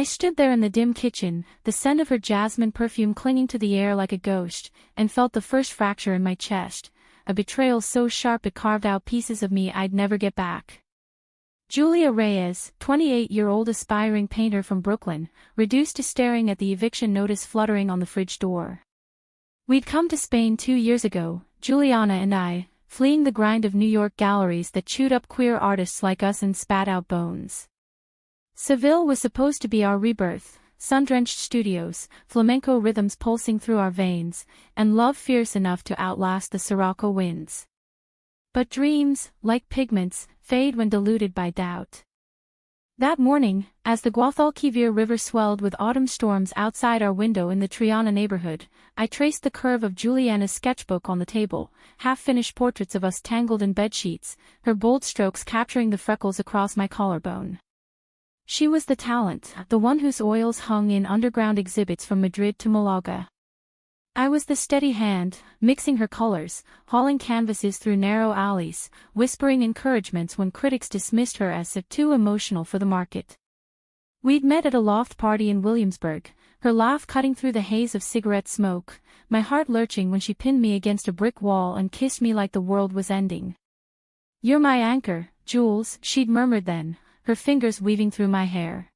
I stood there in the dim kitchen, the scent of her jasmine perfume clinging to the air like a ghost, and felt the first fracture in my chest, a betrayal so sharp it carved out pieces of me I'd never get back. Julia Reyes, 28-year-old aspiring painter from Brooklyn, reduced to staring at the eviction notice fluttering on the fridge door. We'd come to Spain 2 years ago, Juliana and I, fleeing the grind of New York galleries that chewed up queer artists like us and spat out bones. Seville was supposed to be our rebirth, sun-drenched studios, flamenco rhythms pulsing through our veins, and love fierce enough to outlast the Sirocco winds. But dreams, like pigments, fade when diluted by doubt. That morning, as the Guadalquivir River swelled with autumn storms outside our window in the Triana neighborhood, I traced the curve of Juliana's sketchbook on the table, half-finished portraits of us tangled in bedsheets, her bold strokes capturing the freckles across my collarbone. She was the talent, the one whose oils hung in underground exhibits from Madrid to Malaga. I was the steady hand, mixing her colors, hauling canvases through narrow alleys, whispering encouragements when critics dismissed her as too emotional for the market. We'd met at a loft party in Williamsburg, her laugh cutting through the haze of cigarette smoke, my heart lurching when she pinned me against a brick wall and kissed me like the world was ending. "You're my anchor, Jules," she'd murmured then, her fingers weaving through my hair.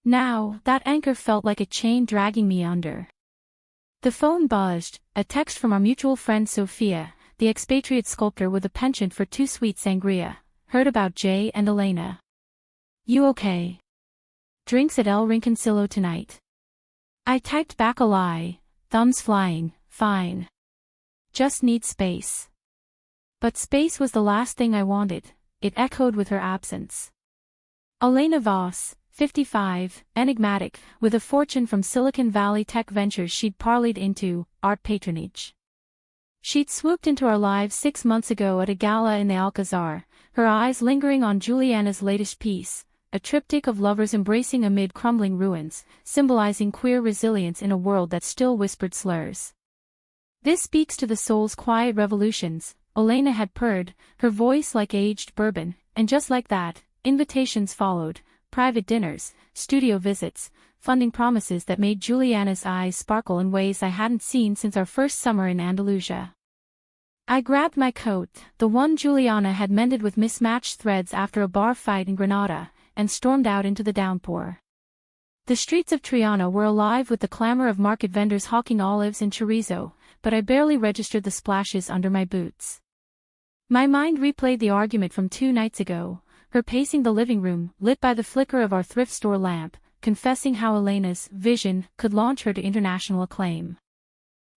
Now, that anchor felt like a chain dragging me under. The phone buzzed, a text from our mutual friend Sophia, the expatriate sculptor with a penchant for too sweet sangria. "Heard about Jay and Elena. You okay? Drinks at El Rinconcillo tonight." I typed back a lie, thumbs flying, "Fine. Just need space." But space was the last thing I wanted, it echoed with her absence. Elena Voss, 55, enigmatic, with a fortune from Silicon Valley tech ventures she'd parlayed into art patronage. She'd swooped into our lives 6 months ago at a gala in the Alcazar, her eyes lingering on Juliana's latest piece, a triptych of lovers embracing amid crumbling ruins, symbolizing queer resilience in a world that still whispered slurs. "This speaks to the soul's quiet revolutions," Elena had purred, her voice like aged bourbon, and just like that, invitations followed. Private dinners, studio visits, funding promises that made Juliana's eyes sparkle in ways I hadn't seen since our first summer in Andalusia. I grabbed my coat, the one Juliana had mended with mismatched threads after a bar fight in Granada, and stormed out into the downpour. The streets of Triana were alive with the clamor of market vendors hawking olives and chorizo, but I barely registered the splashes under my boots. My mind replayed the argument from 2 nights ago, her pacing the living room, lit by the flicker of our thrift store lamp, confessing how Elena's vision could launch her to international acclaim.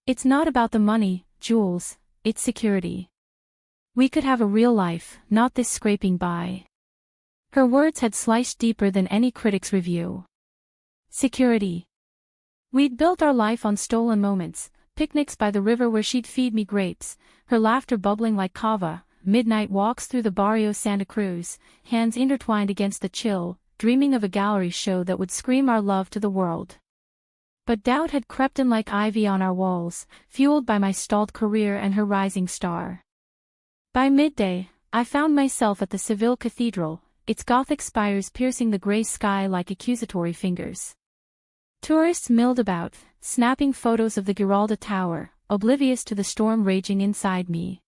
"It's not about the money, Jules, it's security. We could have a real life, not this scraping by." Her words had sliced deeper than any critic's review. Security. We'd built our life on stolen moments, picnics by the river where she'd feed me grapes, her laughter bubbling like kava, midnight walks through the Barrio Santa Cruz, hands intertwined against the chill, dreaming of a gallery show that would scream our love to the world. But doubt had crept in like ivy on our walls, fueled by my stalled career and her rising star. By midday, I found myself at the Seville Cathedral, its Gothic spires piercing the gray sky like accusatory fingers. Tourists milled about, snapping photos of the Giralda Tower, oblivious to the storm raging inside me.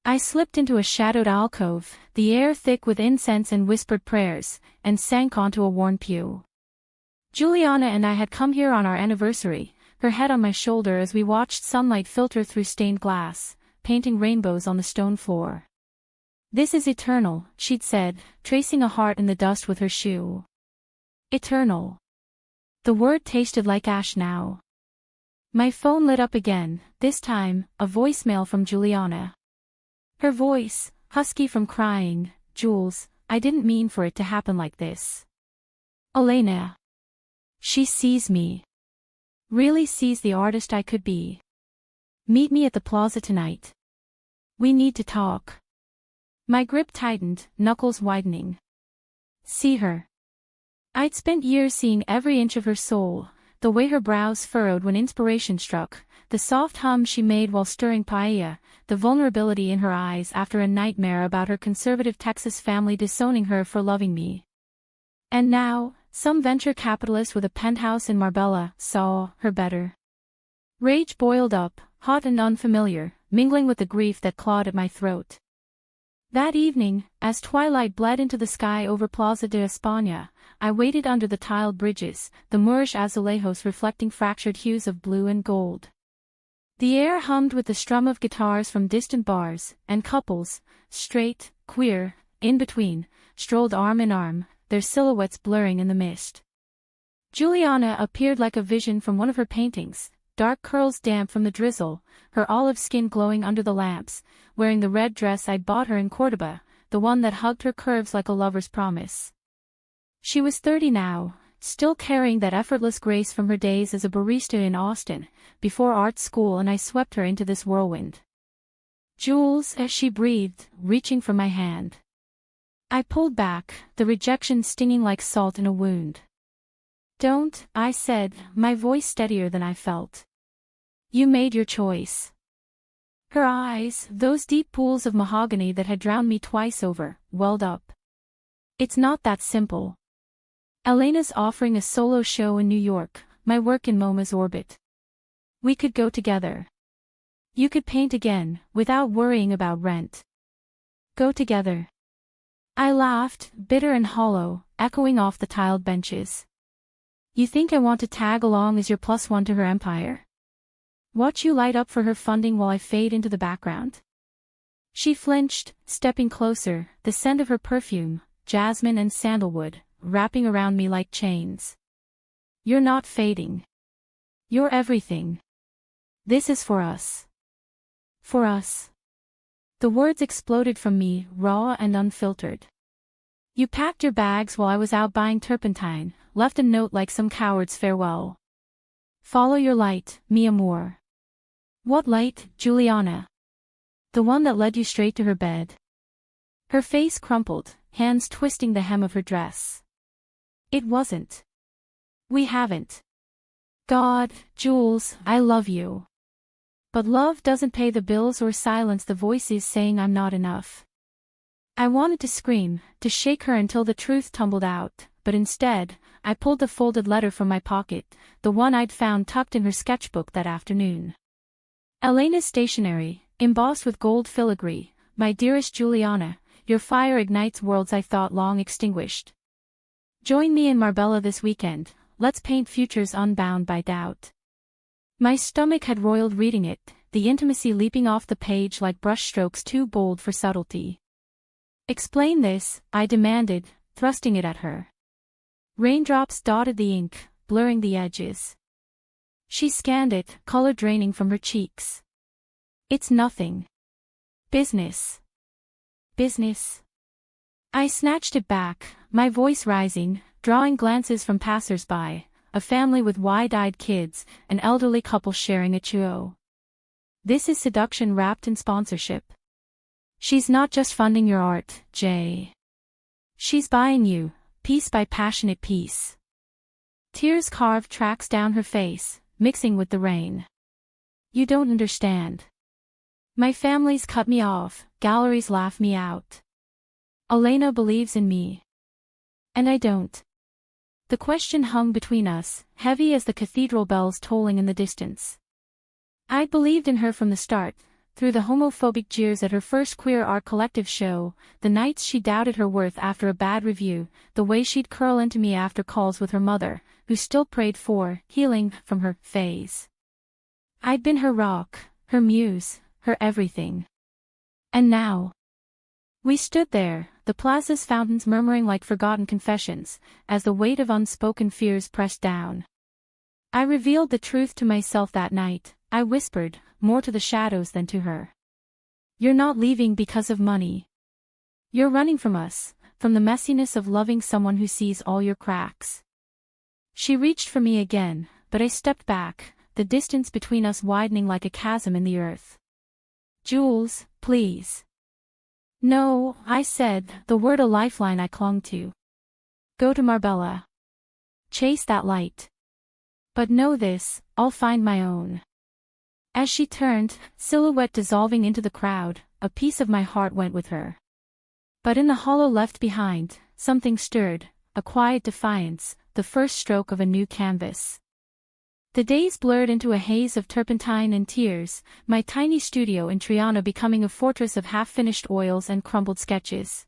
I slipped into a shadowed alcove, the air thick with incense and whispered prayers, and sank onto a worn pew. Juliana and I had come here on our anniversary, her head on my shoulder as we watched sunlight filter through stained glass, painting rainbows on the stone floor. "This is eternal," she'd said, tracing a heart in the dust with her shoe. Eternal. The word tasted like ash now. My phone lit up again, this time, a voicemail from Juliana. Her voice, husky from crying, "Jules, I didn't mean for it to happen like this. Elena. She sees me. Really sees the artist I could be. Meet me at the plaza tonight. We need to talk." My grip tightened, knuckles widening. See her. I'd spent years seeing every inch of her soul, the way her brows furrowed when inspiration struck, the soft hum she made while stirring paella, the vulnerability in her eyes after a nightmare about her conservative Texas family disowning her for loving me. And now, Some venture capitalist with a penthouse in Marbella saw her better. Rage boiled up, hot and unfamiliar, mingling with the grief that clawed at my throat. That evening, as twilight bled into the sky over Plaza de España, I waited under the tiled bridges, the Moorish azulejos reflecting fractured hues of blue and gold. The air hummed with the strum of guitars from distant bars, and couples, straight, queer, in between, strolled arm in arm, their silhouettes blurring in the mist. Juliana appeared like a vision from one of her paintings, dark curls damp from the drizzle, her olive skin glowing under the lamps, wearing the red dress I'd bought her in Córdoba, the one that hugged her curves like a lover's promise. She was 30 now, still carrying that effortless grace from her days as a barista in Austin, before art school, and I swept her into this whirlwind. "Jules," as she breathed, reaching for my hand. I pulled back, the rejection stinging like salt in a wound. "Don't," I said, my voice steadier than I felt. "You made your choice." Her eyes, those deep pools of mahogany that had drowned me twice over, welled up. "It's not that simple. Elena's offering a solo show in New York, my work in MoMA's orbit. We could go together. You could paint again, without worrying about rent. Go together." I laughed, bitter and hollow, echoing off the tiled benches. "You think I want to tag along as your plus one to her empire? Watch you light up for her funding while I fade into the background?" She flinched, stepping closer, the scent of her perfume, jasmine and sandalwood, wrapping around me like chains. "You're not fading. You're everything. This is for us. For us." The words exploded from me, raw and unfiltered. "You packed your bags while I was out buying turpentine, left a note like some coward's farewell. Follow your light, mi amor." "What light, Juliana?" "The one that led you straight to her bed." Her face crumpled, hands twisting the hem of her dress. "It wasn't. We haven't. God, Jules, I love you. But love doesn't pay the bills or silence the voices saying I'm not enough." I wanted to scream, to shake her until the truth tumbled out, but instead, I pulled the folded letter from my pocket, the one I'd found tucked in her sketchbook that afternoon. "Elena's stationery, embossed with gold filigree, my dearest Juliana, your fire ignites worlds I thought long extinguished. Join me in Marbella this weekend, let's paint futures unbound by doubt." My stomach had roiled reading it, the intimacy leaping off the page like brushstrokes too bold for subtlety. "Explain this," I demanded, thrusting it at her. Raindrops dotted the ink, blurring the edges. She scanned it, color draining from her cheeks. "It's nothing. Business. Business." I snatched it back, my voice rising, drawing glances from passers-by. A family with wide-eyed kids, an elderly couple sharing a churro. "This is seduction wrapped in sponsorship. She's not just funding your art, Jay. She's buying you, piece by passionate piece." Tears carved tracks down her face, mixing with the rain. "You don't understand. My family's cut me off, galleries laugh me out. Elena believes in me. And I don't." The question hung between us, heavy as the cathedral bells tolling in the distance. I'd believed in her from the start, through the homophobic jeers at her first queer art collective show, the nights she doubted her worth after a bad review, the way she'd curl into me after calls with her mother, who still prayed for healing from her phase. I'd been her rock, her muse, her everything. And now, we stood there, the plaza's fountains murmuring like forgotten confessions, as the weight of unspoken fears pressed down. I revealed the truth to myself that night, I whispered, more to the shadows than to her. "You're not leaving because of money. You're running from us, from the messiness of loving someone who sees all your cracks." She reached for me again, but I stepped back, the distance between us widening like a chasm in the earth. "Jules, please." "No," I said, the word a lifeline I clung to. "Go to Marbella. Chase that light. But know this, I'll find my own." As she turned, silhouette dissolving into the crowd, a piece of my heart went with her. But in the hollow left behind, something stirred, a quiet defiance, the first stroke of a new canvas. The days blurred into a haze of turpentine and tears, my tiny studio in Triana becoming a fortress of half-finished oils and crumbled sketches.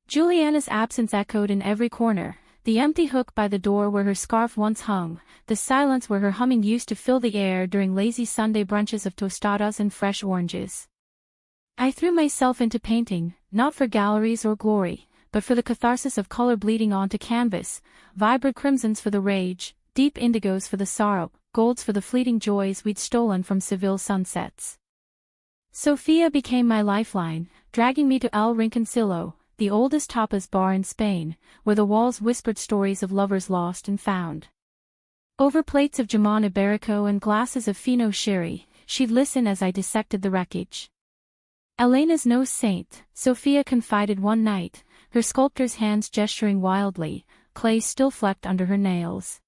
Juliana's absence echoed in every corner, the empty hook by the door where her scarf once hung, the silence where her humming used to fill the air during lazy Sunday brunches of tostadas and fresh oranges. I threw myself into painting, not for galleries or glory, but for the catharsis of color bleeding onto canvas, vibrant crimsons for the rage, deep indigos for the sorrow, golds for the fleeting joys we'd stolen from Seville sunsets. Sofia became my lifeline, dragging me to El Rinconcillo, the oldest tapas bar in Spain, where the walls whispered stories of lovers lost and found. Over plates of jamon iberico and glasses of fino sherry, she'd listen as I dissected the wreckage. Elena's no saint, Sofia confided one night, her sculptor's hands gesturing wildly, clay still flecked under her nails.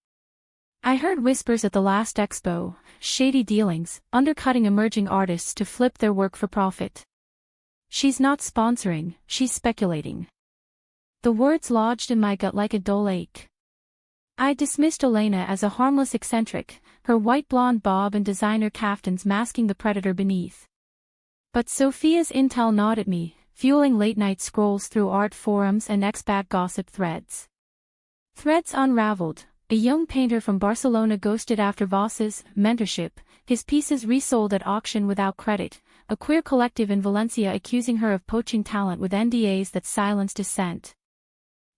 I heard whispers at the last expo, shady dealings, undercutting emerging artists to flip their work for profit. She's not sponsoring, she's speculating. The words lodged in my gut like a dull ache. I dismissed Elena as a harmless eccentric, her white blonde bob and designer caftans masking the predator beneath. But Sofia's intel gnawed at me, fueling late-night scrolls through art forums and expat gossip threads. Threads unraveled. A young painter from Barcelona ghosted after Voss's mentorship, his pieces resold at auction without credit, a queer collective in Valencia accusing her of poaching talent with NDAs that silenced dissent.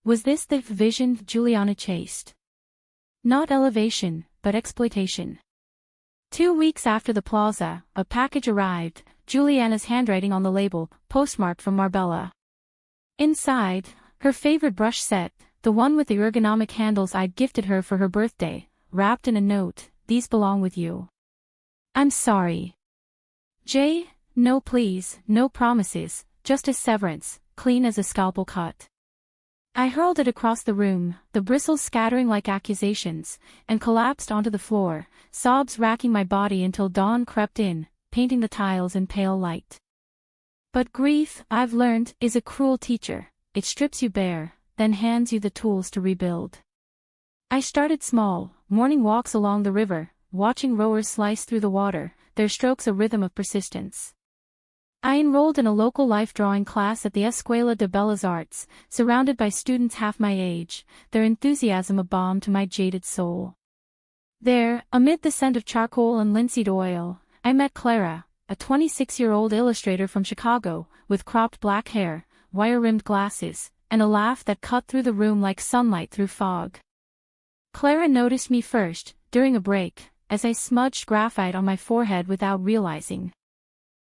Was this the vision Juliana chased? Not elevation, but exploitation. 2 weeks after the plaza, a package arrived, Juliana's handwriting on the label, postmarked from Marbella. Inside, her favorite brush set, the one with the ergonomic handles I'd gifted her for her birthday, wrapped in a note, "These belong with you. I'm sorry. Jay, no please, no promises, just a severance, clean as a scalpel cut." I hurled it across the room, the bristles scattering like accusations, and collapsed onto the floor, sobs racking my body until dawn crept in, painting the tiles in pale light. But grief, I've learned, is a cruel teacher. It strips you bare, then hands you the tools to rebuild. I started small, morning walks along the river, watching rowers slice through the water, their strokes a rhythm of persistence. I enrolled in a local life drawing class at the Escuela de Bellas Artes, surrounded by students half my age, their enthusiasm a balm to my jaded soul. There, amid the scent of charcoal and linseed oil, I met Clara, a 26-year-old illustrator from Chicago, with cropped black hair, wire-rimmed glasses, and a laugh that cut through the room like sunlight through fog. Clara noticed me first, during a break, as I smudged graphite on my forehead without realizing.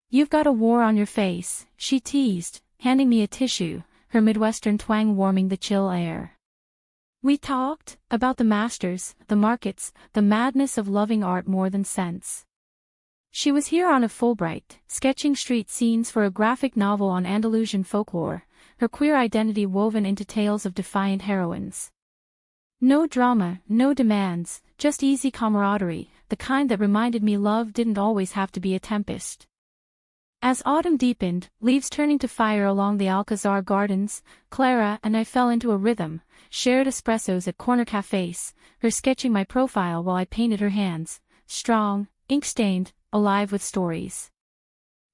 "You've got a war on your face," she teased, handing me a tissue, her Midwestern twang warming the chill air. We talked about the masters, the markets, the madness of loving art more than sense. She was here on a Fulbright, sketching street scenes for a graphic novel on Andalusian folklore, her queer identity woven into tales of defiant heroines. No drama, no demands, just easy camaraderie, the kind that reminded me love didn't always have to be a tempest. As autumn deepened, leaves turning to fire along the Alcazar gardens, Clara and I fell into a rhythm, shared espressos at corner cafes, her sketching my profile while I painted her hands, strong, ink-stained, alive with stories.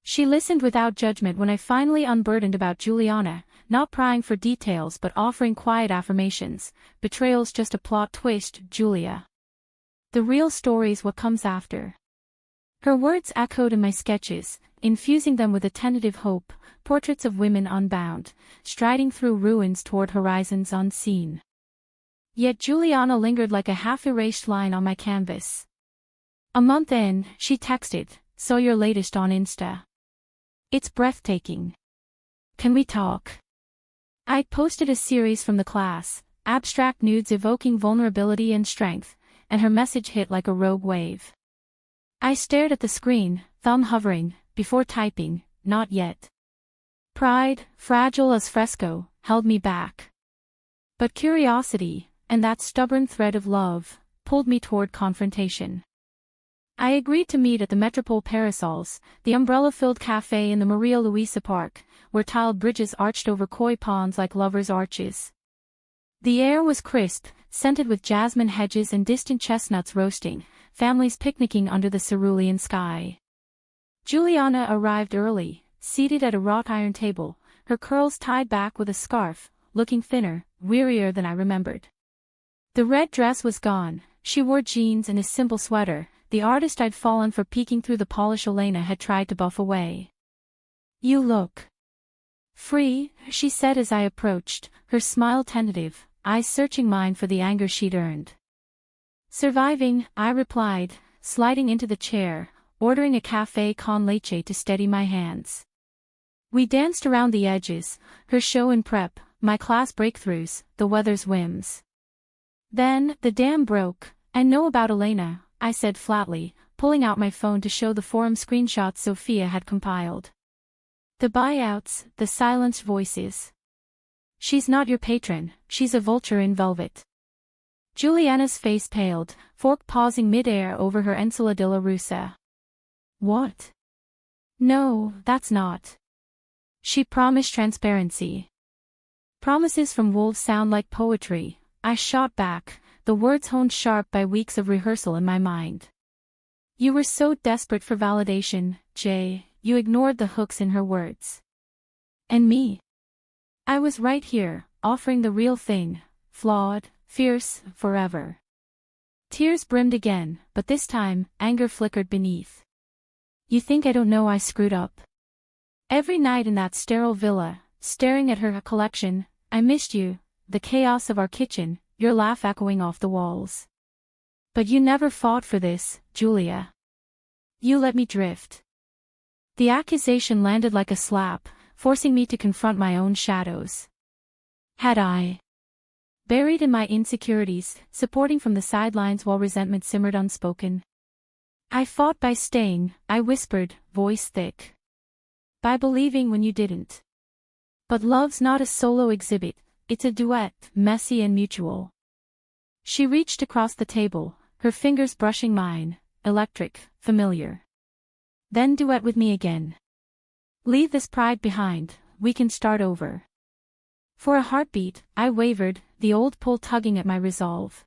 She listened without judgment when I finally unburdened about Juliana, not prying for details but offering quiet affirmations. "Betrayal's just a plot twist, Julia. The real story's what comes after." Her words echoed in my sketches, infusing them with a tentative hope, portraits of women unbound, striding through ruins toward horizons unseen. Yet Juliana lingered like a half-erased line on my canvas. A month in, she texted, "Saw your latest on Insta. It's breathtaking. Can we talk?" I'd posted a series from the class, abstract nudes evoking vulnerability and strength, and her message hit like a rogue wave. I stared at the screen, thumb hovering, before typing, "Not yet." Pride, fragile as fresco, held me back. But curiosity, and that stubborn thread of love, pulled me toward confrontation. I agreed to meet at the Metropole Parasols, the umbrella-filled cafe in the Maria Luisa Park, where tiled bridges arched over koi ponds like lovers' arches. The air was crisp, scented with jasmine hedges and distant chestnuts roasting, families picnicking under the cerulean sky. Juliana arrived early, seated at a wrought iron table, her curls tied back with a scarf, looking thinner, wearier than I remembered. The red dress was gone, she wore jeans and a simple sweater, the artist I'd fallen for peeking through the polish Elena had tried to buff away. "You look free," she said as I approached, her smile tentative, eyes searching mine for the anger she'd earned. "Surviving," I replied, sliding into the chair, ordering a café con leche to steady my hands. We danced around the edges, her show in prep, my class breakthroughs, the weather's whims. Then, the dam broke. "I know about Elena," I said flatly, pulling out my phone to show the forum screenshots Sophia had compiled. "The buyouts, the silenced voices. She's not your patron, she's a vulture in velvet." Juliana's face paled, fork pausing mid-air over her ensaladilla russa. "What? No, that's not." She promised transparency. "Promises from wolves sound like poetry," I shot back, the words honed sharp by weeks of rehearsal in my mind. "You were so desperate for validation, Jay, you ignored the hooks in her words. And me? I was right here, offering the real thing, flawed, fierce, forever." Tears brimmed again, but this time, anger flickered beneath. "You think I don't know I screwed up? Every night in that sterile villa, staring at her collection, I missed you, the chaos of our kitchen, your laugh echoing off the walls. But you never fought for this, Julia. You let me drift." The accusation landed like a slap, forcing me to confront my own shadows. Had I? Buried in my insecurities, supporting from the sidelines while resentment simmered unspoken. "I fought by staying," I whispered, voice thick. "By believing when you didn't. But love's not a solo exhibit, it's a duet, messy and mutual." She reached across the table, her fingers brushing mine, electric, familiar. "Then duet with me again. Leave this pride behind, we can start over." For a heartbeat, I wavered, the old pull tugging at my resolve.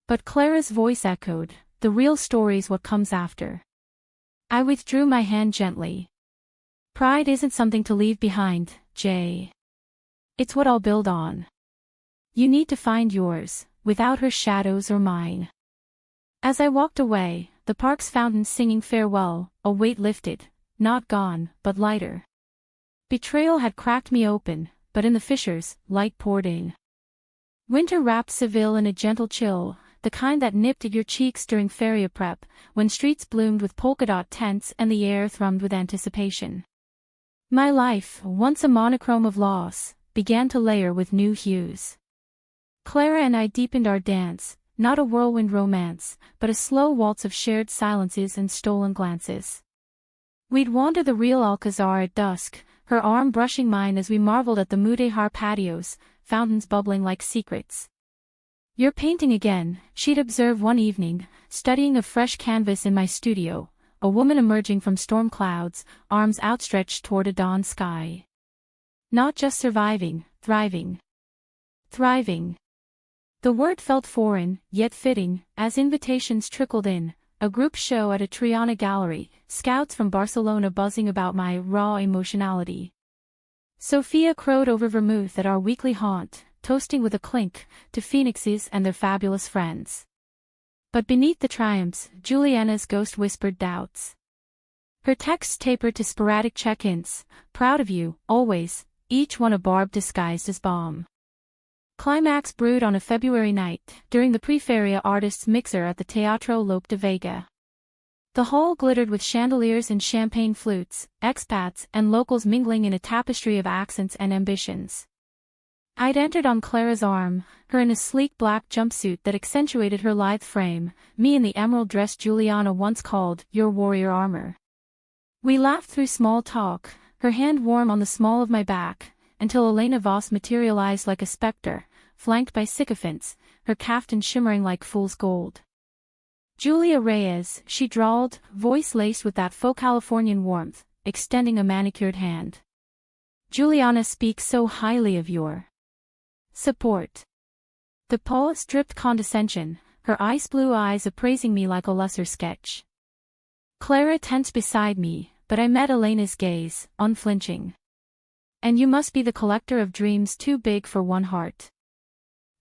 But Clara's voice echoed, "The real story's what comes after." I withdrew my hand gently. "Pride isn't something to leave behind, Jay. It's what I'll build on. You need to find yours, without her shadows or mine." As I walked away, the park's fountain singing farewell, a weight lifted, not gone, but lighter. Betrayal had cracked me open, but in the fissures, light poured in. Winter wrapped Seville in a gentle chill, the kind that nipped at your cheeks during feria prep, when streets bloomed with polka-dot tents and the air thrummed with anticipation. My life, once a monochrome of loss, began to layer with new hues. Clara and I deepened our dance, not a whirlwind romance, but a slow waltz of shared silences and stolen glances. We'd wander the real Alcazar at dusk, her arm brushing mine as we marveled at the Mudéjar patios, fountains bubbling like secrets. "You're painting again," she'd observe one evening, studying a fresh canvas in my studio, a woman emerging from storm clouds, arms outstretched toward a dawn sky. Not just surviving, thriving. Thriving. The word felt foreign, yet fitting, as invitations trickled in, a group show at a Triana gallery, scouts from Barcelona buzzing about my raw emotionality. Sophia crowed over vermouth at our weekly haunt, toasting with a clink, to phoenixes and their fabulous friends. But beneath the triumphs, Juliana's ghost whispered doubts. Her texts tapered to sporadic check-ins, "Proud of you, always," each one a barb disguised as balm. Climax brewed on a February night, during the Preferia artists' mixer at the Teatro Lope de Vega. The hall glittered with chandeliers and champagne flutes, expats and locals mingling in a tapestry of accents and ambitions. I'd entered on Clara's arm, her in a sleek black jumpsuit that accentuated her lithe frame, me in the emerald dress Juliana once called, "your warrior armor." We laughed through small talk, her hand warm on the small of my back, until Elena Voss materialized like a specter, flanked by sycophants, her caftan shimmering like fool's gold. "Julia Reyes," she drawled, voice laced with that faux Californian warmth, extending a manicured hand. "Juliana speaks so highly of your support. The pause dripped condescension, her ice blue eyes appraising me like a lesser sketch. Clara tensed beside me, but I met Elena's gaze, unflinching. And you must be the collector of dreams too big for one heart.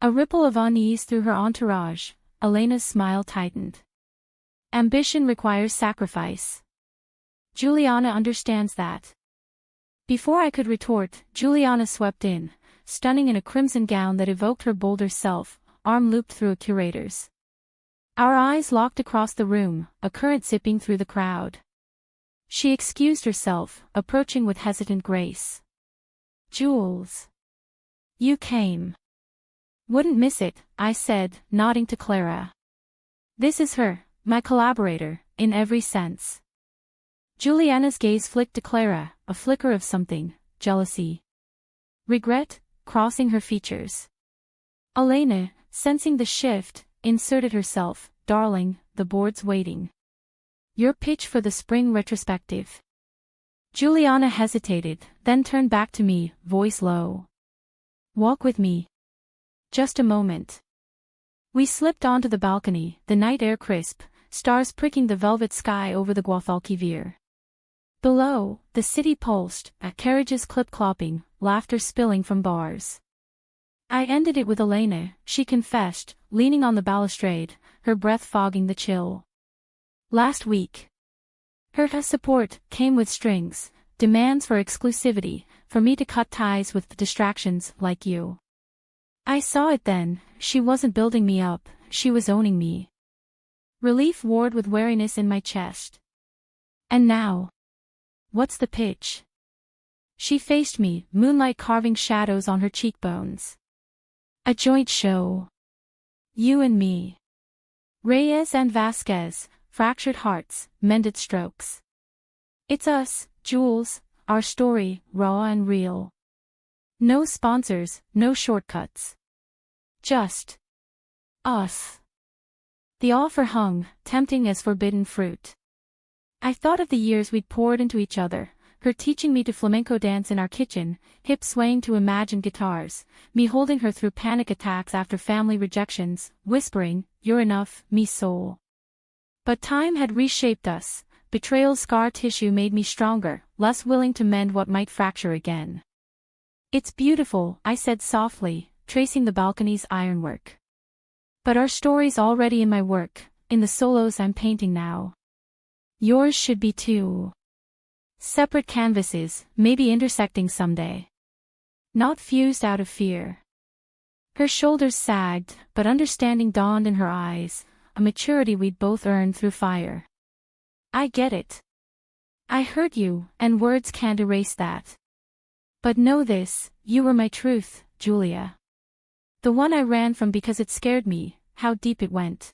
A ripple of unease through her entourage, Elena's smile tightened. Ambition requires sacrifice. Juliana understands that. Before I could retort, Juliana swept in, stunning in a crimson gown that evoked her bolder self, arm looped through a curator's. Our eyes locked across the room, a current zipping through the crowd. She excused herself, approaching with hesitant grace. Jules. You came. Wouldn't miss it, I said, nodding to Clara. This is her, my collaborator, in every sense. Juliana's gaze flicked to Clara, a flicker of something, jealousy. Regret, crossing her features. Elena, sensing the shift, inserted herself, darling, the board's waiting. Your pitch for the spring retrospective. Juliana hesitated, then turned back to me, voice low. Walk with me. Just a moment. We slipped onto the balcony, the night air crisp, stars pricking the velvet sky over the Guadalquivir. Below, the city pulsed, carriages clip-clopping, laughter spilling from bars. I ended it with Elena, she confessed, leaning on the balustrade, her breath fogging the chill. Last week. Her support came with strings, demands for exclusivity, for me to cut ties with distractions like you. I saw it then, she wasn't building me up, she was owning me. Relief warred with wariness in my chest. And now? What's the pitch? She faced me, moonlight carving shadows on her cheekbones. A joint show. You and me. Reyes and Vasquez, fractured hearts, mended strokes. It's us, Jules, our story, raw and real. No sponsors, no shortcuts. Just us. The offer hung, tempting as forbidden fruit. I thought of the years we'd poured into each other, her teaching me to flamenco dance in our kitchen, hips swaying to imagined guitars, me holding her through panic attacks after family rejections, whispering, "You're enough, me soul." But time had reshaped us, betrayal's scar tissue made me stronger, less willing to mend what might fracture again. It's beautiful, I said softly, tracing the balcony's ironwork. But our story's already in my work, in the solos I'm painting now. Yours should be too. Separate canvases, maybe intersecting someday. Not fused out of fear. Her shoulders sagged, but understanding dawned in her eyes, a maturity we'd both earned through fire. I get it. I hurt you, and words can't erase that. But know this, you were my truth, Julia. The one I ran from because it scared me, how deep it went.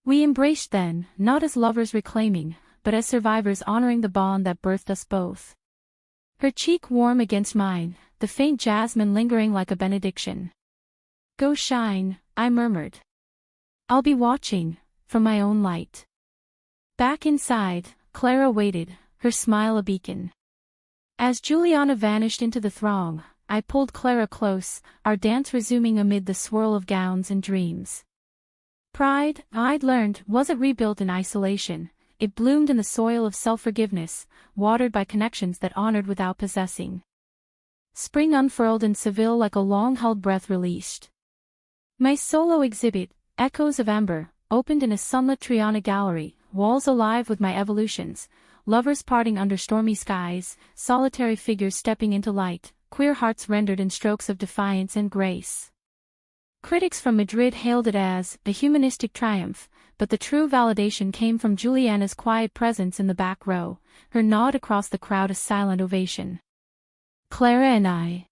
We embraced then, not as lovers reclaiming, but as survivors honoring the bond that birthed us both. Her cheek warm against mine, the faint jasmine lingering like a benediction. Go shine, I murmured. I'll be watching, from my own light. Back inside, Clara waited, her smile a beacon. As Juliana vanished into the throng, I pulled Clara close, our dance resuming amid the swirl of gowns and dreams. Pride, I'd learned, wasn't rebuilt in isolation, it bloomed in the soil of self-forgiveness, watered by connections that honored without possessing. Spring unfurled in Seville like a long-held breath released. My solo exhibit, Echoes of Amber, opened in a sunlit Triana gallery, walls alive with my evolutions, lovers parting under stormy skies, solitary figures stepping into light, queer hearts rendered in strokes of defiance and grace. Critics from Madrid hailed it as a humanistic triumph, but the true validation came from Juliana's quiet presence in the back row, her nod across the crowd a silent ovation. Clara and I.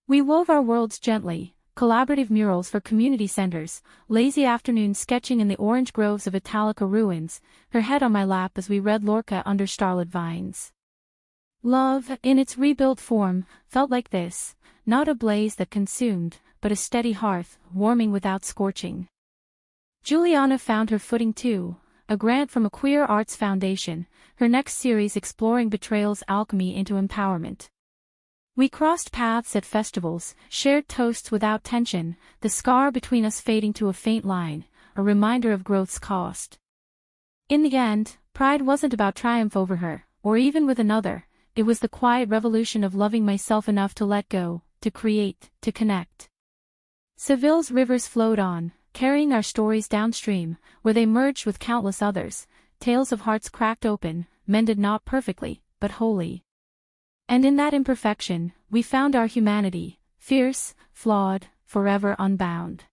We wove our worlds gently, collaborative murals for community centers, lazy afternoons sketching in the orange groves of Italica ruins, her head on my lap as we read Lorca under starlit vines. Love, in its rebuilt form, felt like this, not a blaze that consumed, but a steady hearth, warming without scorching. Juliana found her footing too, a grant from a queer arts foundation, her next series exploring betrayal's alchemy into empowerment. We crossed paths at festivals, shared toasts without tension, the scar between us fading to a faint line, a reminder of growth's cost. In the end, pride wasn't about triumph over her, or even with another, it was the quiet revolution of loving myself enough to let go, to create, to connect. Seville's rivers flowed on, carrying our stories downstream, where they merged with countless others, tales of hearts cracked open, mended not perfectly, but wholly. And in that imperfection, we found our humanity, fierce, flawed, forever unbound.